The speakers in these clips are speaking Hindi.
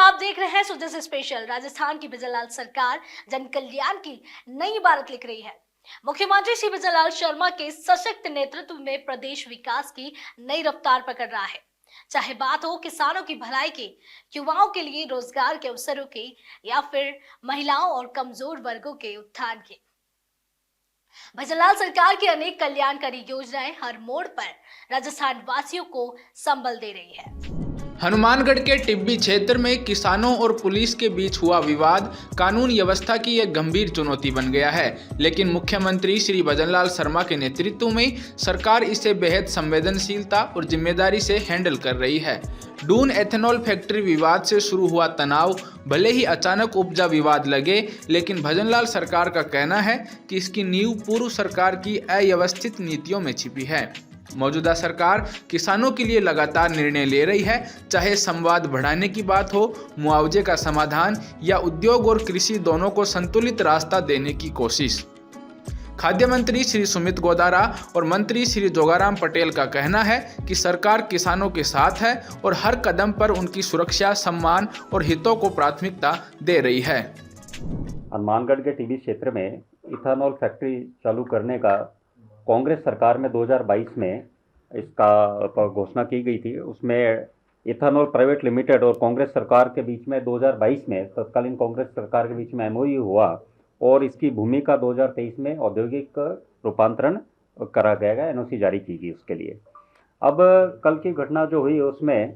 आप देख रहे हैं सुजन से स्पेशल। राजस्थान की बिजनलाल सरकार जन कल्याण की नई इबारत लिख रही है। मुख्यमंत्री श्री बिजनलाल शर्मा के सशक्त नेतृत्व में प्रदेश विकास की नई रफ्तार पकड़ रहा है। चाहे बात हो किसानों की भलाई की, युवाओं के लिए रोजगार के अवसरों की, या फिर महिलाओं और कमजोर वर्गों के उत्थान की, भजनलाल सरकार की अनेक कल्याणकारी योजनाएं हर मोड़ पर राजस्थान वासियों को संबल दे रही है। हनुमानगढ़ के टिब्बी क्षेत्र में किसानों और पुलिस के बीच हुआ विवाद कानून व्यवस्था की एक गंभीर चुनौती बन गया है, लेकिन मुख्यमंत्री श्री भजनलाल शर्मा के नेतृत्व में सरकार इसे बेहद संवेदनशीलता और जिम्मेदारी से हैंडल कर रही है। डून एथेनॉल फैक्ट्री विवाद से शुरू हुआ तनाव भले ही अचानक उपजा विवाद लगे, लेकिन भजनलाल सरकार का कहना है कि इसकी नींव पूर्व सरकार की अव्यवस्थित नीतियों में छिपी है। मौजूदा सरकार किसानों के लिए लगातार निर्णय ले रही है, चाहे संवाद बढ़ाने की बात हो, मुआवजे का समाधान या उद्योग और कृषि दोनों को संतुलित रास्ता देने की कोशिश। खाद्य मंत्री श्री सुमित गोदारा और मंत्री श्री जोगाराम पटेल का कहना है कि सरकार किसानों के साथ है और हर कदम पर उनकी सुरक्षा, सम्मान और हितों को प्राथमिकता दे रही है। हनुमानगढ़ के टिब्बी क्षेत्र में इथेनॉल फैक्ट्री चालू करने का कांग्रेस सरकार में 2022 में इसका घोषणा की गई थी। उसमें इथेनॉल प्राइवेट लिमिटेड और कांग्रेस सरकार के बीच में 2022 में तत्कालीन कांग्रेस सरकार के बीच में एमओयू हुआ और इसकी भूमिका 2023 में औद्योगिक रूपांतरण करा गया, एनओसी जारी की गई उसके लिए। अब कल की घटना जो हुई उसमें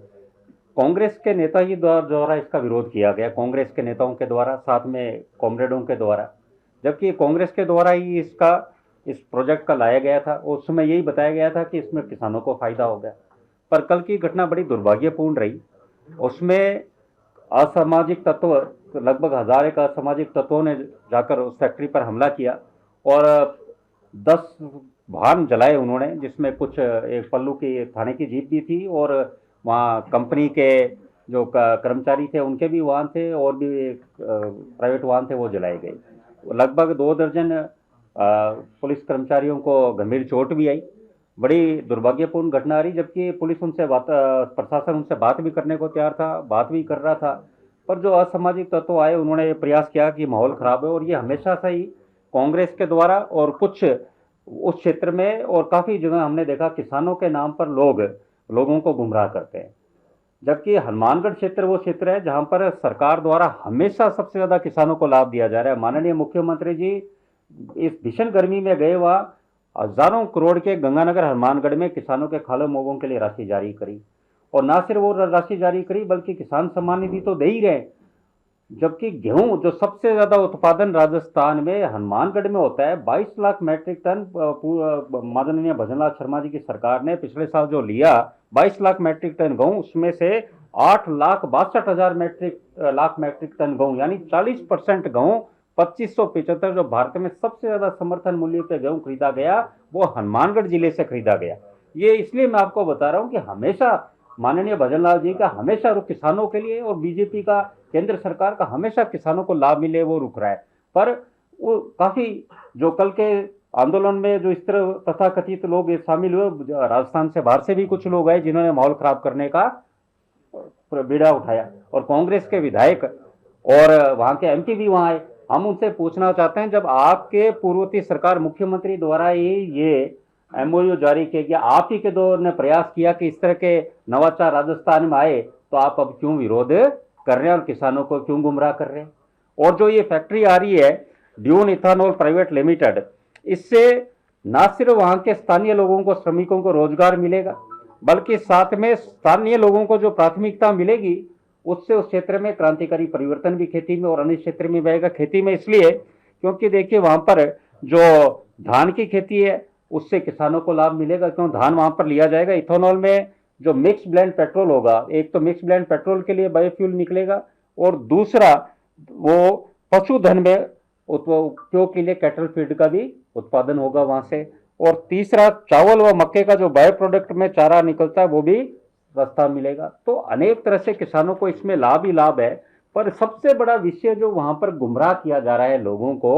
कांग्रेस के नेता ही द्वारा इसका विरोध किया गया, कांग्रेस के नेताओं के द्वारा, साथ में कॉमरेडों के द्वारा, जबकि कांग्रेस के द्वारा ही इस प्रोजेक्ट का लाया गया था। उस समय यही बताया गया था कि इसमें किसानों को फायदा होगा, पर कल की घटना बड़ी दुर्भाग्यपूर्ण रही। उसमें असामाजिक तत्व, लगभग 1000 एक असामाजिक तत्वों ने जाकर उस फैक्ट्री पर हमला किया और 10 वाहन जलाए उन्होंने, जिसमें कुछ एक पल्लू की थाने की जीप भी थी और वहाँ कंपनी के जो कर्मचारी थे उनके भी वाहन थे और भी प्राइवेट वाहन थे, वो जलाए गए। लगभग 2 दर्जन पुलिस कर्मचारियों को गंभीर चोट भी आई। बड़ी दुर्भाग्यपूर्ण घटना रही, जबकि पुलिस प्रशासन उनसे बात भी करने को तैयार था, बात भी कर रहा था, पर जो असामाजिक तत्व आए उन्होंने प्रयास किया कि माहौल खराब है। और ये हमेशा से ही कांग्रेस के द्वारा और कुछ उस क्षेत्र में और काफ़ी जगह हमने देखा किसानों के नाम पर लोगों को गुमराह करते हैं, जबकि हनुमानगढ़ क्षेत्र वो क्षेत्र है जहाँ पर सरकार द्वारा हमेशा सबसे ज़्यादा किसानों को लाभ दिया जा रहा है। माननीय मुख्यमंत्री जी इस भीषण गर्मी में गए, वहाँ हजारों करोड़ के गंगानगर हनुमानगढ़ में किसानों के खाले मोगों के लिए राशि जारी करी, और ना सिर्फ वो राशि जारी करी बल्कि किसान सम्मान निधि तो दे ही रहे। जबकि गेहूं जो सबसे ज्यादा उत्पादन राजस्थान में हनुमानगढ़ में होता है, 22 लाख मैट्रिक टन माननीय भजनलाल शर्मा जी की सरकार ने पिछले साल जो लिया 22 लाख मैट्रिक टन गेहूं, उसमें से 8,62,000 मैट्रिक टन गेहूं, यानी 40% गेहूं, 2575 जो भारत में सबसे ज्यादा समर्थन मूल्य पे गेहूं खरीदा गया, वो हनुमानगढ़ जिले से खरीदा गया। ये इसलिए मैं आपको बता रहा हूं कि हमेशा माननीय भजनलाल जी का हमेशा रुख किसानों के लिए, और बीजेपी का, केंद्र सरकार का हमेशा किसानों को लाभ मिले वो रुक रहा है। पर वो काफी जो कल के आंदोलन में जो इस तरह तथाकथित लोग शामिल हुए, राजस्थान से बाहर से भी कुछ लोग आए जिन्होंने माहौल खराब करने का बीड़ा उठाया, और कांग्रेस के विधायक और वहां के एमपी भी वहां आए। हम उनसे पूछना चाहते हैं, जब आपके पूर्ववर्ती सरकार मुख्यमंत्री द्वारा ये एमओयू जारी किया गया, आप ही के दौर ने प्रयास किया कि इस तरह के नवाचार राजस्थान में आए, तो आप अब क्यों विरोध कर रहे हैं और किसानों को क्यों गुमराह कर रहे हैं? और जो ये फैक्ट्री आ रही है ड्यून इथेनॉल प्राइवेट लिमिटेड, इससे ना सिर्फ वहां के स्थानीय लोगों को, श्रमिकों को रोजगार मिलेगा, बल्कि साथ में स्थानीय लोगों को जो प्राथमिकता मिलेगी उससे उस क्षेत्र में क्रांतिकारी परिवर्तन भी खेती में और अन्य क्षेत्र में आएगा। खेती में इसलिए क्योंकि देखिए वहां पर जो धान की खेती है उससे किसानों को लाभ मिलेगा, क्यों धान वहां पर लिया जाएगा। इथेनॉल में जो मिक्स ब्लेंड पेट्रोल होगा, एक तो मिक्स ब्लेंड पेट्रोल के लिए बायोफ्यूल निकलेगा, और दूसरा वो पशुधन में उपयोग के लिए कैटल फीड का भी उत्पादन होगा वहां से, और तीसरा चावल व मक्के का जो बायो प्रोडक्ट में चारा निकलता है वो भी सस्ता मिलेगा। तो अनेक तरह से किसानों को इसमें लाभ ही लाभ है। पर सबसे बड़ा विषय जो वहां पर गुमराह किया जा रहा है लोगों को,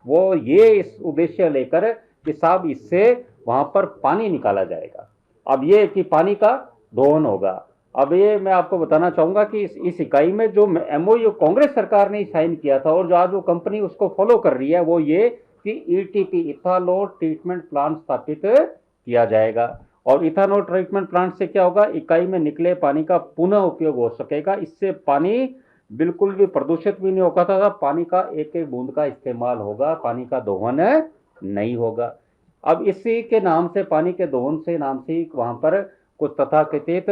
वो ये इस उद्देश्य लेकर कि साहब इससे वहां पर पानी निकाला जाएगा। अब ये कि पानी का दोहन होगा, अब ये मैं आपको बताना चाहूँगा कि इस इकाई में जो MOU कांग्रेस सरकार ने साइन किया था और जो आज वो कंपनी उसको फॉलो कर रही है वो ये कि ETP इथानॉल ट्रीटमेंट प्लांट स्थापित किया जाएगा। और इथानॉल ट्रीटमेंट प्लांट से क्या होगा, इकाई में निकले पानी का पुनः उपयोग हो सकेगा। इससे पानी बिल्कुल भी प्रदूषित भी नहीं होगा था, पानी का एक एक बूंद का इस्तेमाल होगा, पानी का दोहन नहीं होगा। अब इसी के नाम से, पानी के दोहन से नाम से वहां पर कुछ तथाकथित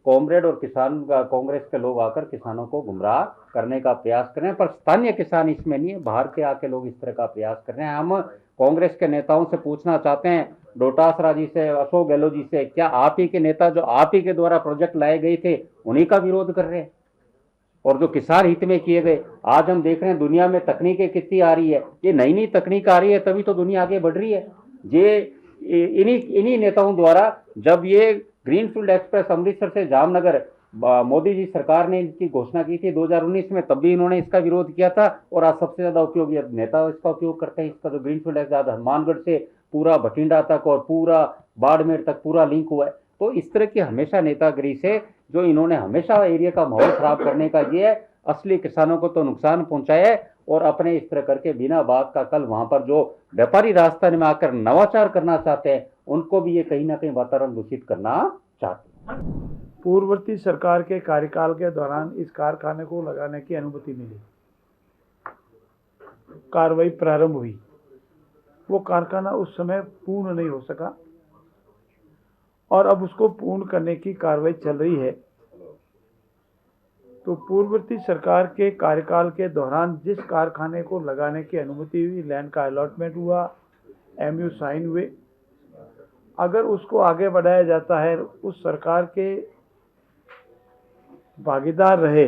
कॉमरेड और किसान कांग्रेस के लोग आकर किसानों को गुमराह करने का प्रयास कर रहे हैं, पर स्थानीय किसान इसमें नहीं है, बाहर के आके लोग इस तरह का प्रयास कर रहे हैं। हम कांग्रेस के नेताओं से पूछना चाहते हैं, डोटासरा जी से, अशोक गहलोत जी से, क्या आप ही के नेता जो आप ही के द्वारा प्रोजेक्ट लाए गए थे उन्हीं का विरोध कर रहे हैं? और जो किसान हित में किए गए, आज हम देख रहे हैं दुनिया में तकनीकें कितनी आ रही है, ये नई नई तकनीक आ रही है तभी तो दुनिया आगे बढ़ रही है। ये इन्हीं नेताओं द्वारा जब ये ग्रीनफील्ड एक्सप्रेस अमृतसर से जामनगर मोदी जी सरकार ने इनकी घोषणा की थी 2019 में, तब भी इन्होंने इसका विरोध किया था। और आज सबसे ज्यादा उपयोग ये नेता इसका उपयोग करते हैं। इसका जो ग्रीनफील्ड एक्सप्रेस हनुमानगढ़ से पूरा भटिंडा तक और पूरा बाड़मेर तक पूरा लिंक हुआ है। तो इस तरह की हमेशा नेतागिरी से जो इन्होंने हमेशा एरिया का माहौल खराब करने का ये है, असली किसानों को तो नुकसान पहुंचाया है और अपने इस तरह करके बिना बात का कल वहां पर जो व्यापारी राजस्थान में आकर नवाचार करना चाहते हैं उनको भी ये कहीं ना कहीं वातावरण दूषित करना चाहते हैं। पूर्ववर्ती सरकार के कार्यकाल के दौरान इस कारखाने को लगाने की अनुमति मिली, कार्रवाई प्रारंभ हुई, वो कारखाना उस समय पूर्ण नहीं हो सका और अब उसको पूर्ण करने की कार्रवाई चल रही है। तो पूर्ववर्ती सरकार के कार्यकाल के दौरान जिस कारखाने को लगाने की अनुमति हुई, लैंड का अलॉटमेंट हुआ, MOU साइन हुए, अगर उसको आगे बढ़ाया जाता है, उस सरकार के भागीदार रहे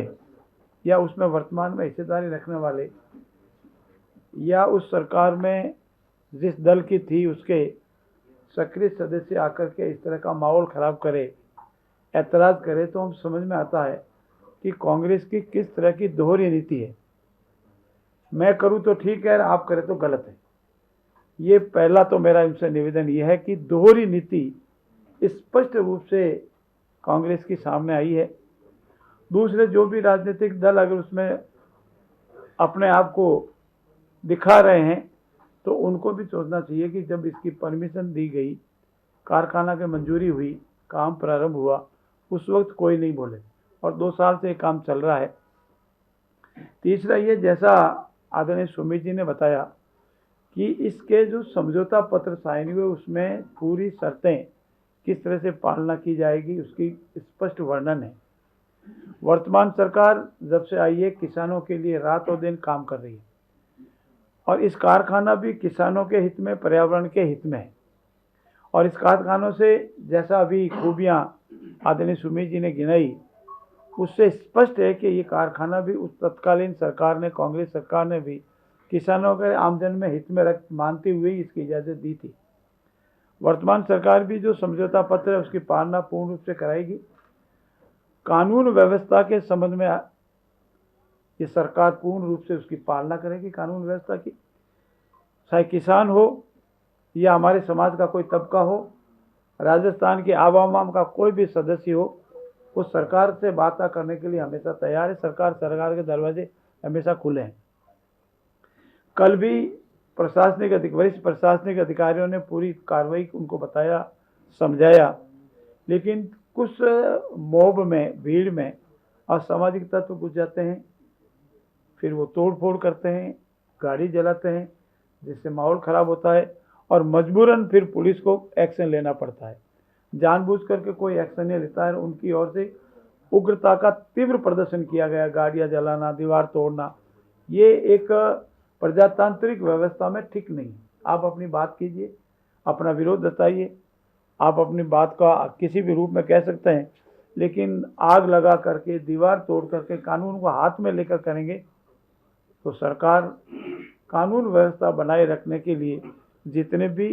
या उसमें वर्तमान में हिस्सेदारी रखने वाले या उस सरकार में जिस दल की थी उसके सक्रिय सदस्य आकर के इस तरह का माहौल खराब करे, ऐतराज़ करे, तो हम समझ में आता है कि कांग्रेस की किस तरह की दोहरी नीति है। मैं करूं तो ठीक है, आप करें तो गलत है। ये पहला तो मेरा इनसे निवेदन ये है कि दोहरी नीति स्पष्ट रूप से कांग्रेस की सामने आई है। दूसरे जो भी राजनीतिक दल अगर उसमें अपने आप को दिखा रहे हैं तो उनको भी सोचना चाहिए कि जब इसकी परमिशन दी गई, कारखाना की मंजूरी हुई, काम प्रारंभ हुआ, उस वक्त कोई नहीं बोले और 2 साल से काम चल रहा है। तीसरा ये, जैसा आदरणीय सुमित जी ने बताया कि इसके जो समझौता पत्र साइन हुए उसमें पूरी शर्तें किस तरह से पालना की जाएगी उसकी स्पष्ट वर्णन है। वर्तमान सरकार जब से आई है किसानों के लिए रात और दिन काम कर रही है और इस कारखाना भी किसानों के हित में, पर्यावरण के हित में है। और इस कारखानों से जैसा अभी खूबियाँ आदरणीय सुमित जी ने गिनाई, उससे स्पष्ट है कि ये कारखाना भी उस तत्कालीन सरकार ने, कांग्रेस सरकार ने भी किसानों के आमदन में हित में रख मानते हुए ही इसकी इजाज़त दी थी। वर्तमान सरकार भी जो समझौता पत्र है उसकी पालना पूर्ण रूप से कराएगी। कानून व्यवस्था के संबंध में ये सरकार पूर्ण रूप से उसकी पालना करेगी, कानून व्यवस्था की। चाहे किसान हो या हमारे समाज का कोई तबका हो, राजस्थान के आवाम का कोई भी सदस्य हो, वो सरकार से बात करने के लिए हमेशा तैयार है। सरकार के दरवाजे हमेशा खुले हैं। कल भी वरिष्ठ प्रशासनिक अधिकारियों ने पूरी कार्रवाई उनको बताया, समझाया, लेकिन कुछ मॉब में, भीड़ में असामाजिक तत्व घुस जाते हैं, फिर वो तोड़ फोड़ करते हैं, गाड़ी जलाते हैं, जिससे माहौल ख़राब होता है और मजबूरन फिर पुलिस को एक्शन लेना पड़ता है। जानबूझ करके कोई एक्शन नहीं लेता है। उनकी ओर से उग्रता का तीव्र प्रदर्शन किया गया, गाड़ियां जलाना, दीवार तोड़ना, ये एक प्रजातांत्रिक व्यवस्था में ठीक नहीं। आप अपनी बात कीजिए, अपना विरोध बताइए, आप अपनी बात का किसी भी रूप में कह सकते हैं, लेकिन आग लगा करके, दीवार तोड़ करके कानून को हाथ में लेकर करेंगे तो सरकार कानून व्यवस्था बनाए रखने के लिए जितने भी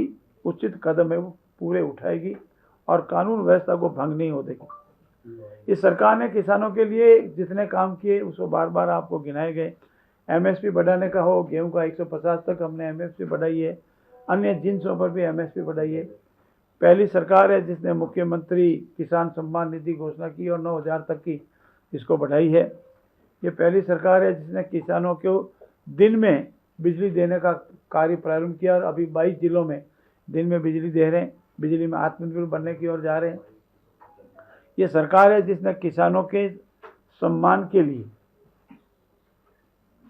उचित कदम है वो पूरे उठाएगी और कानून व्यवस्था को भंग नहीं हो देगी। इस सरकार ने किसानों के लिए जितने काम किए उसको बार बार आपको गिनाए गए। MSP बढ़ाने का हो, गेहूं का 150 तक हमने MSP बढ़ाई है, अन्य जिन्सों पर भी MSP बढ़ाई है। पहली सरकार है जिसने मुख्यमंत्री किसान सम्मान निधि घोषणा की और 9,000 तक की इसको बढ़ाई है। ये पहली सरकार है जिसने किसानों को दिन में बिजली देने का कार्य प्रारंभ किया और अभी 22 जिलों में दिन में बिजली दे रहे हैं, बिजली में आत्मनिर्भर बनने की ओर जा रहे हैं। ये सरकार है जिसने किसानों के सम्मान के लिए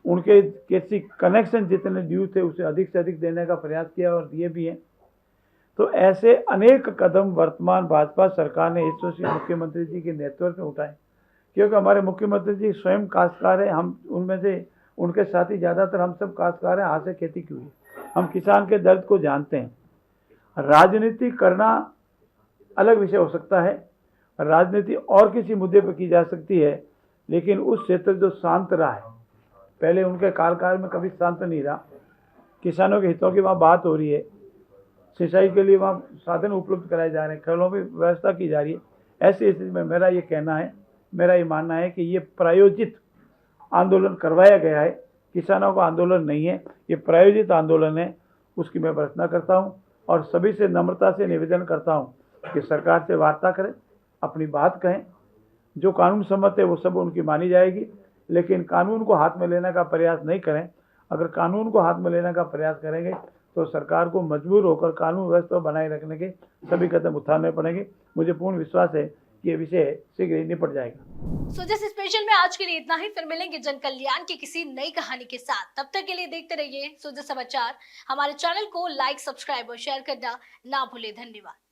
उनके किसी कनेक्शन जितने ड्यू थे उसे अधिक से अधिक देने का प्रयास किया और दिए भी हैं। तो ऐसे अनेक कदम वर्तमान भाजपा सरकार ने यशस्वी मुख्यमंत्री जी के नेतृत्व में उठाए, क्योंकि हमारे मुख्यमंत्री जी स्वयं काश्तकार हैं। हम उनमें से उनके साथी ज़्यादातर हम सब काश्तकार हैं, हाथ से खेती की हुई। हम किसान के दर्द को जानते हैं। राजनीति करना अलग विषय हो सकता है, राजनीति और किसी मुद्दे पर की जा सकती है, लेकिन उस क्षेत्र जो शांत रहा है, पहले उनके कार्यकाल में कभी शांत नहीं रहा। किसानों के हितों की वहाँ बात हो रही है, सिंचाई के लिए वहाँ साधन उपलब्ध कराए जा रहे हैं, खेलों में व्यवस्था की जा रही है। ऐसी स्थिति में मेरा ये कहना है, मेरा ये मानना है कि ये प्रायोजित आंदोलन करवाया गया है, किसानों का आंदोलन नहीं है, ये प्रायोजित आंदोलन है। उसकी मैं भर्त्सना करता हूँ और सभी से नम्रता से निवेदन करता हूँ कि सरकार से वार्ता करें, अपनी बात कहें, जो कानून सम्मत है वो सब उनकी मानी जाएगी, लेकिन कानून को हाथ में लेने का प्रयास नहीं करें। अगर कानून को हाथ में लेने का प्रयास करेंगे तो सरकार को मजबूर होकर कानून व्यवस्था बनाए रखने के सभी कदम उठाने पड़ेंगे। मुझे पूर्ण विश्वास है कि ये विषय शीघ्र ही निपट जाएगा। सो जिस स्पेशल में आज के लिए इतना ही, फिर मिलेंगे जन कल्याण की किसी नई कहानी के साथ। तब तक के लिए देखते रहिए सुजय समाचार। हमारे चैनल को लाइक, सब्सक्राइब और शेयर करना ना भूले। धन्यवाद।